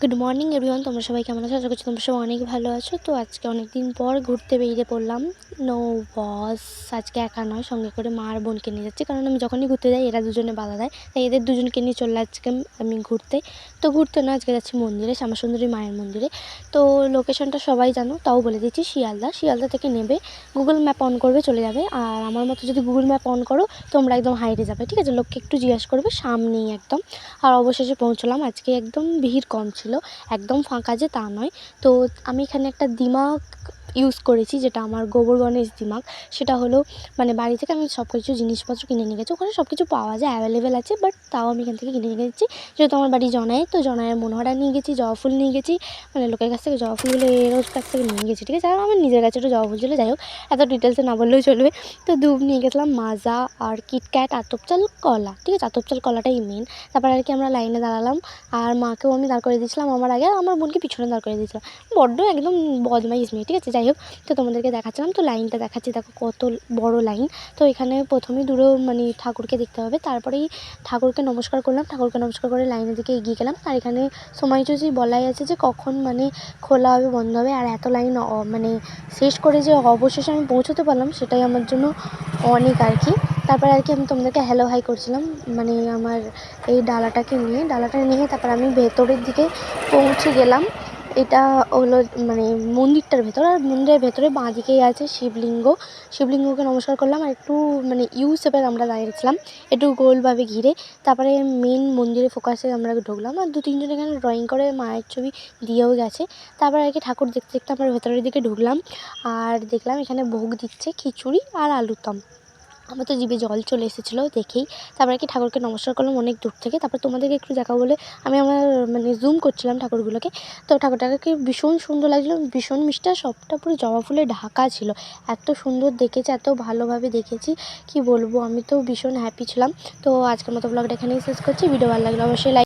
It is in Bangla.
গুড মর্নিং এভরিওয়ান, তোমরা সবাই কেমন আছো? আশা করছি তোমরা সবাই অনেক ভালো আছো। তো আজকে অনেক দিন পর ঘুরতে বেরিয়ে পড়লাম। নো বস, আজকে একা নয়, সঙ্গে করে মা আর বোনকে নিয়ে যাচ্ছি, কারণ আমি যখনই ঘুরতে যাই এরা দুজনে বাধা দেয়, তাই এদের দুজনকে নিয়ে চললে আজকে আমি ঘুরতে। তো ঘুরতে না, আজকে যাচ্ছি মন্দিরে, শ্যামাসুন্দরী মায়ের মন্দিরে। তো লোকেশনটা সবাই জানো, তাও বলে দিচ্ছি, শিয়ালদা থেকে নেবে, গুগল ম্যাপ অন করবে, চলে যাবে। আর আমার মতো যদি গুগল ম্যাপ অন করো তোমরা একদম হাইটে যাবে, ঠিক আছে? লোককে একটু জিজ্ঞাসা করবে, সামনেই একদম। আর অবশেষে পৌঁছলাম। আজকে একদম ভিড় কম ছিল, একদম ফাঁকা যে তা নয়। তো আমি এখানে একটা দিমাগ ইউজ করেছি, যেটা আমার গোবর গণেশ দিমাগ। সেটা হলো মানে বাড়ি থেকে আমি সব কিছু জিনিসপত্র কিনে নিয়ে গেছি, ওখানে সব কিছু পাওয়া যায়, অ্যাভেলেবেল আছে, বাট তাও আমি এখান থেকে কিনে নিয়ে গেছি। যেহেতু আমার বাড়ি জনায়, তো জনায়ের মনোহরা নিয়ে গেছি, জবা ফুল নিয়ে গেছি, মানে লোকের কাছ থেকে জবা ফুলগুলো এর কাছ থেকে নিয়ে গেছি, ঠিক আছে? আর আমার নিজের কাছে একটু জবা ফুল ছিল, যাই হোক, এত ডিটেলসে না বললেও চলবে। তো দুধ নিয়ে গেছিলাম, মাজা আর কিটক্যাট, আতপ চাল, কলা, ঠিক আছে? আতপ চাল কলাটাই মেন। তারপর আর কি আমরা লাইনে দাঁড়ালাম, আর মাকেও আমি দাঁড় করে দিয়েছিলাম আমার আগে, আর আমার বোনকে পিছনে দাঁড় করে দিয়েছিলাম। বড্ড একদম বদমাইশ মেয়ে, ঠিক আছে? যাই হোক, তো তোমাদেরকে দেখাচ্ছিলাম, তো লাইনটা দেখাচ্ছি, দেখো কত বড় লাইন। তো এখানে প্রথমেই দূরে মানে ঠাকুরকে দেখতে হবে, তারপরেই ঠাকুরকে নমস্কার করলাম, ঠাকুরকে নমস্কার করে লাইনের দিকে এগিয়ে গেলাম। আর এখানে সময় যদি বলাই আছে যে কখন মানে খোলা হবে, বন্ধ হবে, আর এত লাইন মানে শেষ করে যে অবশেষে আমি পৌঁছতে পারলাম, সেটাই আমার জন্য অনেক আর কি। তারপরে আর কি আমি তোমাদেরকে হ্যালো হাই করছিলাম, মানে আমার এই ডালাটা নিয়ে তারপর আমি ভেতরের দিকে পৌঁছে গেলাম। এটা হলো মানে মন্দিরটার ভেতর, আর মন্দিরের ভেতরে বাঁ দিকেই আছে শিবলিঙ্গকে নমস্কার করলাম, আর একটু মানে ইউ শেপের আমরা দাঁড়িয়েছিলাম, একটু গোলভাবে ঘিরে। তারপরে মেন মন্দিরে ফোকাসে আমরা ঢুকলাম, আর 2-3 জন এখানে ড্রয়িং করে মায়ের ছবি দিয়েও গেছে। তারপর আর কি ঠাকুর দেখতে দেখতে আমরা ভেতরের দিকে ঢুকলাম, আর দেখলাম এখানে ভোগ দিচ্ছে খিচুড়ি আর আলুর দম। আমার তো জিভে জল চলে এসেছিলো দেখেই। তারপরে কি ঠাকুরকে নমস্কার করলাম অনেক দূর থেকে। তারপর তোমাদেরকে একটু দেখাবো বলে আমি আমার মানে জুম করছিলাম ঠাকুরগুলোকে। তো ঠাকুরটাকে ভীষণ সুন্দর লাগছিলো, ভীষণ মিষ্টি, আর সবটা পুরো জবা ফুলে ঢাকা ছিল। এত সুন্দর দেখেছি, এত ভালোভাবে দেখেছি, কি বলবো, আমি তো ভীষণ হ্যাপি ছিলাম। তো আজকের মতো ব্লগটা এখানেই শেষ করছি। ভিডিও ভালো লাগলে অবশ্যই লাইক